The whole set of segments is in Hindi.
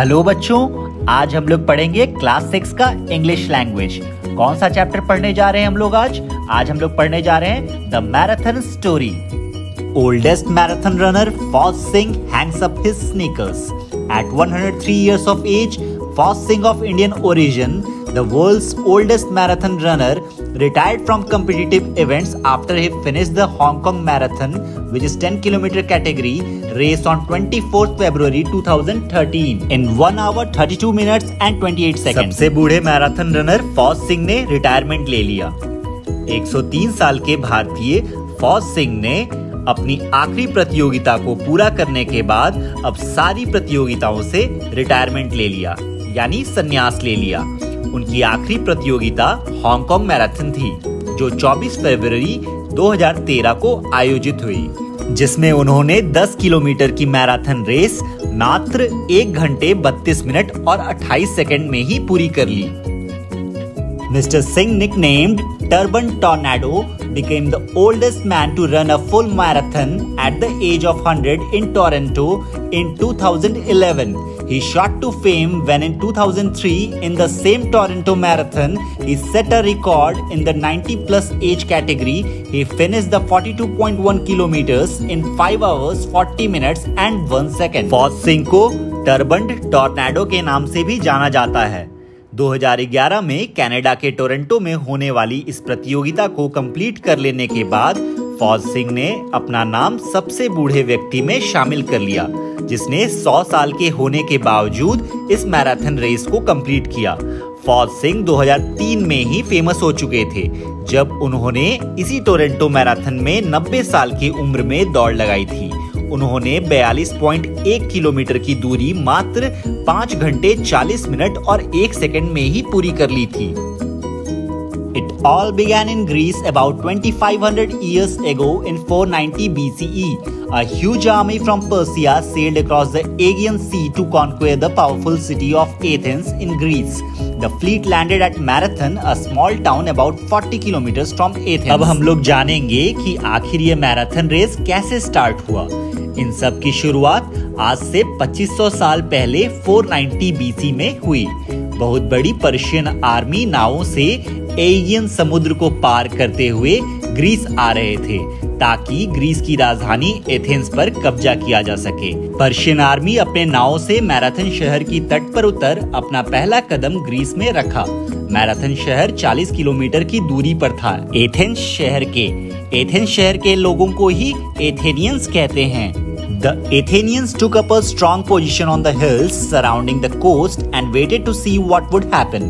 हेलो बच्चों, आज हम लोग पढ़ेंगे क्लास 6 का इंग्लिश लैंग्वेज। कौन सा चैप्टर पढ़ने जा रहे हैं हम लोग आज हम लोग पढ़ने जा रहे हैं the marathon story. Oldest marathon runner Fauja Singh hangs up his sneakers at 103 years of age. Foz Singh of Indian origin, the world's oldest marathon runner, retired from competitive events after he finished the Hong Kong Marathon, which is 10-kilometer category race on 24th February 2013 in 1 hour 32 minutes and 28 seconds. सबसे बूढ़े मैराथन रनर फौज सिंह ने रिटायरमेंट ले लिया। 103 साल के भारतीय फौज सिंह ने अपनी आखिरी प्रतियोगिता को पूरा करने के बाद अब सारी प्रतियोगिताओं से रिटायरमेंट ले लिया, यानी संन्यास ले लिया। उनकी आखिरी प्रतियोगिता हांगकांग मैराथन थी, जो 24 फरवरी 2013 को आयोजित हुई, जिसमें उन्होंने 10 किलोमीटर की मैराथन रेस मात्र 1 घंटे 32 मिनट और 28 सेकंड में ही पूरी कर ली। Mr. Singh, nicknamed Turban Tornado, became the oldest man to run a full marathon at the age of 100 in Toronto in 2011. He shot to fame when in 2003 in the same Toronto Marathon, he set a record in the 90-plus age category. He finished the 42.1 kilometers in 5 hours 40 minutes and 1 second. फौज सिंह को टर्बन टॉर्नेडो के नाम से भी जाना जाता है। 2011 में कनाडा के टोरंटो में होने वाली इस प्रतियोगिता को कंप्लीट कर लेने के बाद फौज सिंह ने अपना नाम सबसे बूढ़े व्यक्ति में शामिल कर लिया, जिसने 100 साल के होने के बावजूद इस मैराथन रेस को कंप्लीट किया। फौज सिंह 2003 में ही फेमस हो चुके थे, जब उन्होंने इसी टोरंटो मैराथन में 90 साल की उम्र में दौड़ लगाई थी। उन्होंने 42.1 किलोमीटर की दूरी मात्र 5 घंटे 40 मिनट और 1 सेकंड में ही पूरी कर ली थी। It all began in Greece about 2500 years ago in 490 BCE. A huge army from Persia sailed across the Aegean Sea to conquer the powerful city of Athens in Greece. The fleet landed at Marathon, a small town about 40 kilometers from Athens. अब हम लोग जानेंगे कि आखिर ये मैराथन रेस कैसे स्टार्ट हुआ। इन सब की शुरुआत आज से 2500 साल पहले 490 BC में हुई। बहुत बड़ी पर्शियन आर्मी नावों से एजियन समुद्र को पार करते हुए ग्रीस आ रहे थे, ताकि ग्रीस की राजधानी एथेंस पर कब्जा किया जा सके। पर्शियन आर्मी अपने नावों से मैराथन शहर की तट पर उतर अपना पहला कदम ग्रीस में रखा। मैराथन शहर 40 किलोमीटर की दूरी पर था। एथेंस शहर के लोगों को ही एथेनियंस कहते हैं। The Athenians took up a strong position on the hills surrounding the coast and waited to see what would happen.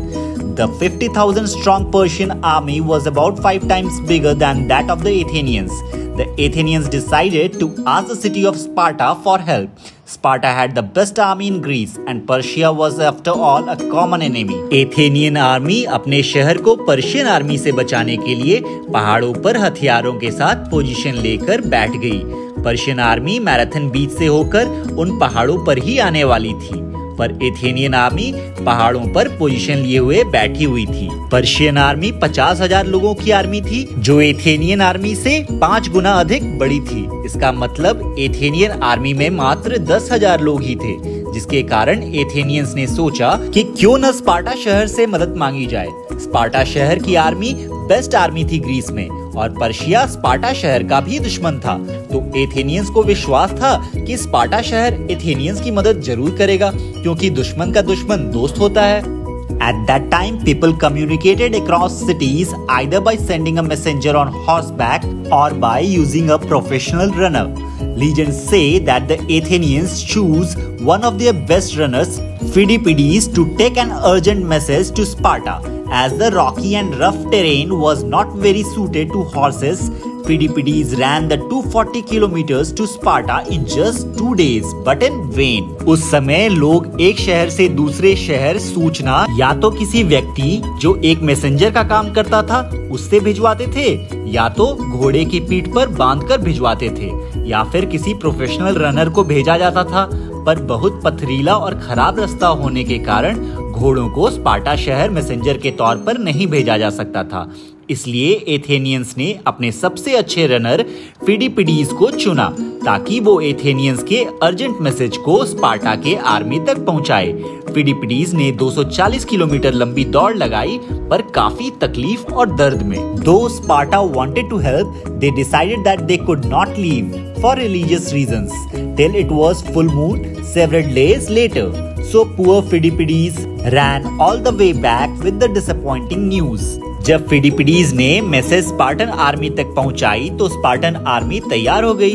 The 50,000 strong Persian army was about 5 times bigger than that of the Athenians. The Athenians decided to ask the city of Sparta for help. Sparta had the best army in Greece and Persia was after all a common enemy. Athenian army अपने शहर को पर्शियन आर्मी से बचाने के लिए पहाड़ों पर हथियारों के साथ पोजीशन लेकर बैठ गई। पर्शियन आर्मी मैराथन बीच से होकर उन पहाड़ों पर ही आने वाली थी, पर एथेनियन आर्मी पहाड़ों पर पोजीशन लिए हुए बैठी हुई थी। पर्शियन आर्मी 50,000 लोगों की आर्मी थी, जो एथेनियन आर्मी से 5 गुना अधिक बड़ी थी। इसका मतलब एथेनियन आर्मी में मात्र 10,000 लोग ही थे, जिसके कारण एथेनियंस ने सोचा कि क्यों न स्पार्टा शहर से मदद मांगी जाए। स्पार्टा शहर की आर्मी बेस्ट आर्मी थी ग्रीस में, और पर्शिया स्पार्टा शहर का भी दुश्मन था, तो एथेनियंस को विश्वास था कि स्पार्टा शहर एथेनियंस की मदद जरूर करेगा, क्योंकि दुश्मन का दुश्मन दोस्त होता है। At that time, people communicated across cities either by sending a messenger on horseback or by using a professional runner. Legends say that the Athenians choose one of their best runners, Phidippides, to take an urgent message to Sparta. As the rocky and rough terrain was not very suited to horses, Phidippides ran the 240 kilometers to Sparta in just 2 days, but in vain. उस समय लोग एक शहर से दूसरे शहर सूचना या तो किसी व्यक्ति जो एक मैसेंजर का काम करता था उससे भिजवाते थे, या तो घोड़े की पीठ पर बांधकर भिजवाते थे, या फिर किसी प्रोफेशनल रनर को भेजा जाता था। पर बहुत पथरीला और खराब रास्ता होने के कारण घोड़ों को स्पार्टा शहर मैसेंजर के तौर पर नहीं भेजा जा सकता था। इसलिए एथेनियंस ने अपने सबसे अच्छे रनर फिडिपिडीज को चुना ताकि वो एथेनियंस के अर्जेंट मैसेज को स्पार्टा के आर्मी तक पहुंचाए। फिडिपिडीज ने 240 किलोमीटर लंबी दौड़ लगाई, पर काफी तकलीफ और दर्द में। Though Sparta wanted to help, they decided that they could not leave for religious reasons till it was full moon several days later. So poor Pheidippides ran all the way back with the disappointing news. जब फिडिपिडीज ने मैसेज स्पार्टन आर्मी तक पहुंचाई तो स्पार्टन आर्मी तैयार हो गई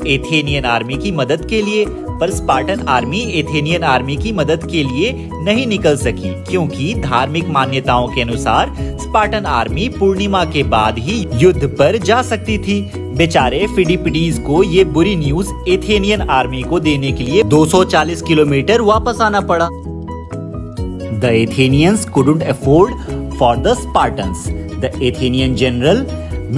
एथेनियन आर्मी की मदद के लिए, पर स्पार्टन आर्मी एथेनियन आर्मी की मदद के लिए नहीं निकल सकी क्योंकि धार्मिक मान्यताओं के अनुसार स्पार्टन आर्मी पूर्णिमा के बाद ही युद्ध पर जा सकती थी। बेचारे फिडिपिडीज को ये बुरी न्यूज एथेनियन आर्मी को देने के लिए 240 किलोमीटर वापस आना पड़ा। The Athenians couldn't afford for the Spartans. The Athenian general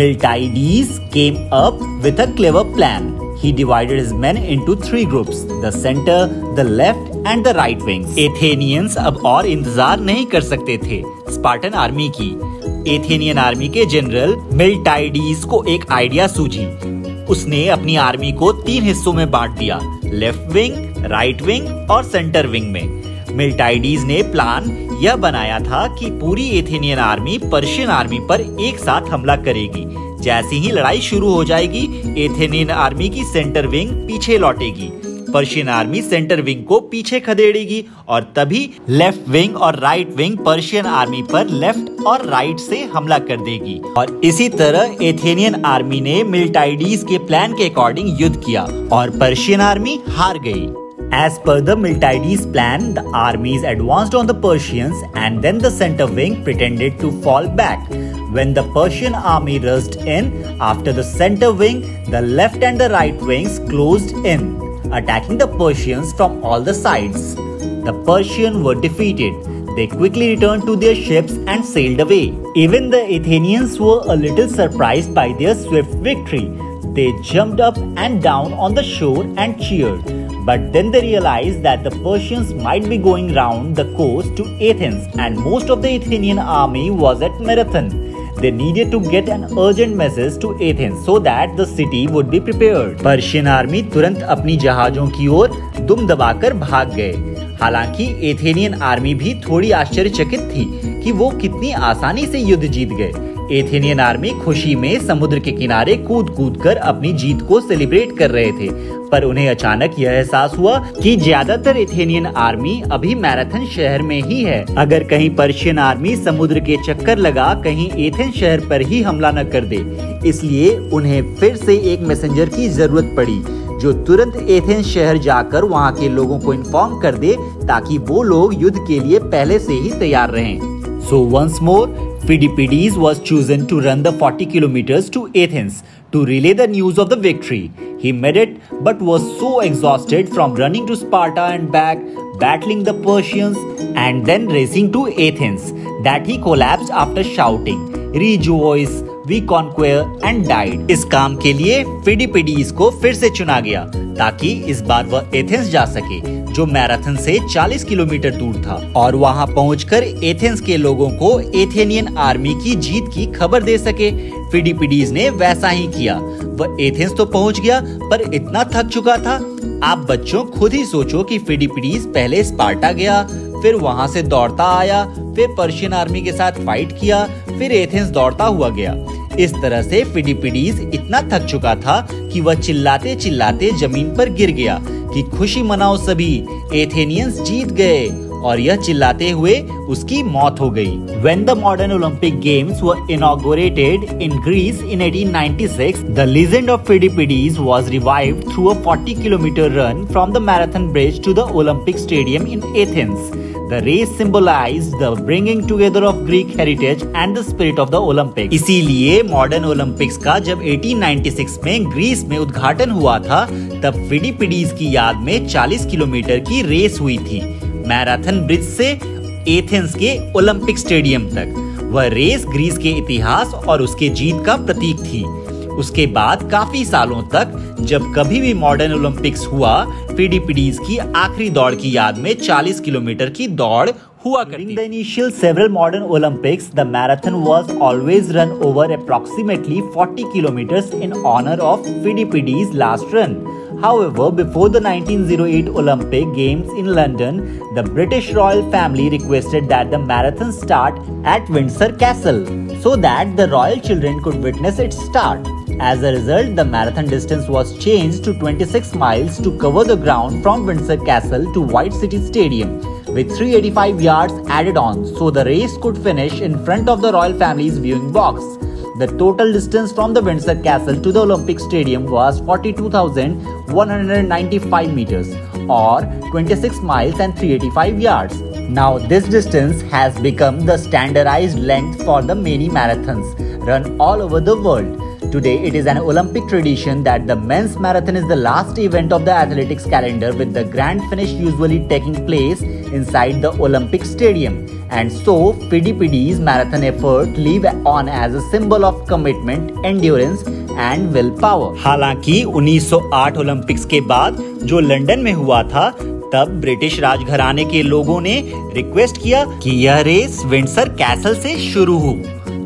Miltiades came up with a clever plan. He divided his men into 3 groups: the center, the left and the right wings. Athenians अब और इंतजार नहीं कर सकते थे स्पार्टन आर्मी की। एथेनियन आर्मी के जनरल मिल्टाइडीज को एक आइडिया सूझी। उसने अपनी आर्मी को 3 हिस्सों में बांट दिया, लेफ्ट विंग, राइट विंग और सेंटर विंग में। मिल्टाइडीज ने प्लान यह बनाया था कि पूरी एथेनियन आर्मी पर्शियन आर्मी पर एक साथ हमला करेगी। जैसे ही लड़ाई शुरू हो जाएगी, एथेनियन आर्मी की सेंटर विंग पीछे लौटेगी, पर्शियन आर्मी सेंटर विंग को पीछे खदेड़ेगी और तभी लेफ्ट विंग और राइट विंग पर्शियन आर्मी पर लेफ्ट और राइट से हमला कर देगी। और इसी तरह एथेनियन आर्मी ने मिल्टाइडीज के प्लान के अकॉर्डिंग युद्ध किया और पर्शियन आर्मी हार गई। As per the Miltiades' plan, the armies advanced on the Persians and then the center wing pretended to fall back. When the Persian army rushed in, after the center wing, the left and the right wings closed in, attacking the Persians from all the sides. The Persians were defeated. They quickly returned to their ships and sailed away. Even the Athenians were a little surprised by their swift victory. They jumped up and down on the shore and cheered. But then they realized that the Persians might be going round the coast to Athens and most of the Athenian army was at Marathon. They needed to get an urgent message to Athens so that the city would be prepared. Persian army तुरंत अपनी जहाजों की ओर दुम दबाकर भाग गए। हालांकि एथेनियन आर्मी भी थोड़ी आश्चर्यचकित थी कि वो कितनी आसानी से युद्ध जीत गए। एथेनियन आर्मी खुशी में समुद्र के किनारे कूद कर अपनी जीत को सेलिब्रेट कर रहे थे, पर उन्हें अचानक यह एहसास हुआ कि ज्यादातर एथेनियन आर्मी अभी मैराथन शहर में ही है। अगर कहीं पर्शियन आर्मी समुद्र के चक्कर लगा कहीं एथेंस शहर पर ही हमला न कर दे, इसलिए उन्हें फिर से एक मैसेंजर की जरूरत पड़ी जो तुरंत एथेंस शहर जाकर वहाँ के लोगों को इन्फॉर्म कर दे ताकि वो लोग युद्ध के लिए पहले से ही तैयार रहें। So once more, Pheidippides was chosen to run the 40 kilometers to Athens to relay the news of the victory. He made it, but was so exhausted from running to Sparta and back, battling the Persians, and then racing to Athens, that he collapsed after shouting, "Rejoice! We conquer!" and died. इस काम के लिए फिडिपिडीज को फिर से चुना गया ताकि इस बार वह एथेंस जा सके, जो मैराथन से 40 किलोमीटर दूर था, और वहां पहुंचकर एथेंस के लोगों को एथेनियन आर्मी की जीत की खबर दे सके। फिडिपिडीज ने वैसा ही किया। वह एथेंस तो पहुंच गया, पर इतना थक चुका था। आप बच्चों खुद ही सोचो कि फिडिपिडीज पहले स्पार्टा गया, फिर वहां से दौड़ता आया, फिर पर्शियन आर्मी के साथ फाइट किया, फिर एथेंस दौड़ता हुआ गया। इस तरह से फिडिपिडीज इतना थक चुका था कि वह चिल्लाते चिल्लाते जमीन पर गिर गया कि खुशी मनाओ सभी, एथेनियंस जीत गए, और यह चिल्लाते हुए उसकी मौत हो गई। When the modern Olympic Games were inaugurated in Greece in 1896, the legend of Pheidippides was revived through a 40-kilometer run from the Marathon Bridge to the Olympic Stadium in Athens. The race symbolized the bringing together of Greek heritage and the spirit of the Olympics. इसीलिए मॉडर्न ओलंपिक्स का जब 1896 में ग्रीस में उद्घाटन हुआ था, तब फिडिपिडीज की याद में 40 किलोमीटर की रेस हुई थी, मैराथन ब्रिज से एथेंस के ओलंपिक स्टेडियम तक। वह रेस ग्रीस के इतिहास और उसके जीत का प्रतीक थी। उसके बाद काफी सालों तक जब कभी भी मॉडर्न ओलंपिक्स हुआ, फिडिपिडीज की आखिरी दौड़ की याद में 40 किलोमीटर की दौड़ हुआ करती। During the initial several modern Olympics, the marathon was always run over approximately 40 kilometers in honor of Phidippides' last run. However, before the 1908 Olympic Games in London, the British royal family requested that the marathon start at Windsor Castle so that the royal children could witness its start. As a result, the marathon distance was changed to 26 miles to cover the ground from Windsor Castle to White City Stadium, with 385 yards added on, so the race could finish in front of the royal family's viewing box. The total distance from the Windsor Castle to the Olympic Stadium was 42,195 meters, or 26 miles and 385 yards. Now, this distance has become the standardized length for the many marathons run all over the world. Today, it is an Olympic tradition that the men's marathon is the last event of the athletics calendar, with the grand finish usually taking place inside the Olympic Stadium. And so, Phidippides' marathon effort live on as a symbol of commitment, endurance and willpower. हालांकि 1908 ओलंपिक्स के बाद जो लंदन में हुआ था, तब ब्रिटिश राजघराने के लोगों ने रिक्वेस्ट किया कि यह रेस विंडसर कैसल से शुरू हो,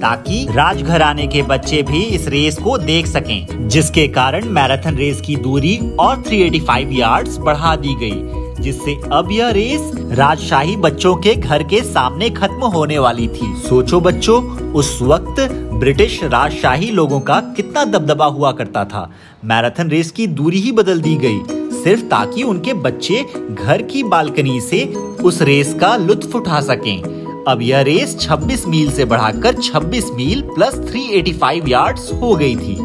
ताकि राजघराने के बच्चे भी इस रेस को देख सकें, जिसके कारण मैराथन रेस की दूरी और 385 यार्ड्स बढ़ा दी गई, जिससे अब यह रेस राजशाही बच्चों के घर के सामने खत्म होने वाली थी। सोचो बच्चों, उस वक्त ब्रिटिश राजशाही लोगों का कितना दबदबा हुआ करता था। मैराथन रेस की दूरी ही बदल दी गई, सिर्फ ताकि उनके बच्चे घर की बालकनी से उस रेस का लुत्फ उठा सकें। अब यह रेस 26 मील से बढ़ाकर 26 मील प्लस 385 यार्ड्स हो गई थी,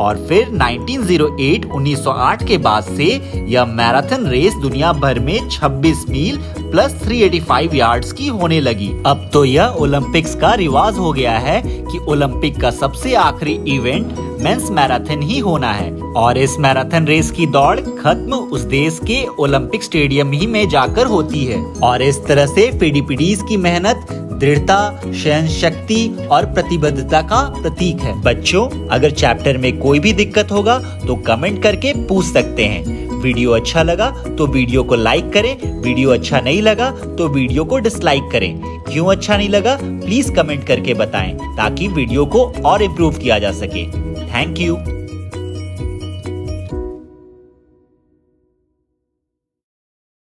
और फिर 1908 के बाद से यह मैराथन रेस दुनिया भर में 26 मील प्लस 385 यार्ड्स की होने लगी। अब तो यह ओलंपिक्स का रिवाज हो गया है कि ओलंपिक का सबसे आखिरी इवेंट मेंस मैराथन ही होना है, और इस मैराथन रेस की दौड़ खत्म उस देश के ओलंपिक स्टेडियम ही में जाकर होती है। और इस तरह से फिडिपिडीज की मेहनत दृढ़ता, सहनशक्ति और प्रतिबद्धता का प्रतीक है। बच्चों, अगर चैप्टर में कोई भी दिक्कत होगा तो कमेंट करके पूछ सकते हैं। वीडियो अच्छा लगा तो वीडियो को लाइक करें, वीडियो अच्छा नहीं लगा तो वीडियो को डिसलाइक करें। क्यों अच्छा नहीं लगा प्लीज कमेंट करके बताएं, ताकि वीडियो को और इम्प्रूव किया जा सके। Thank you.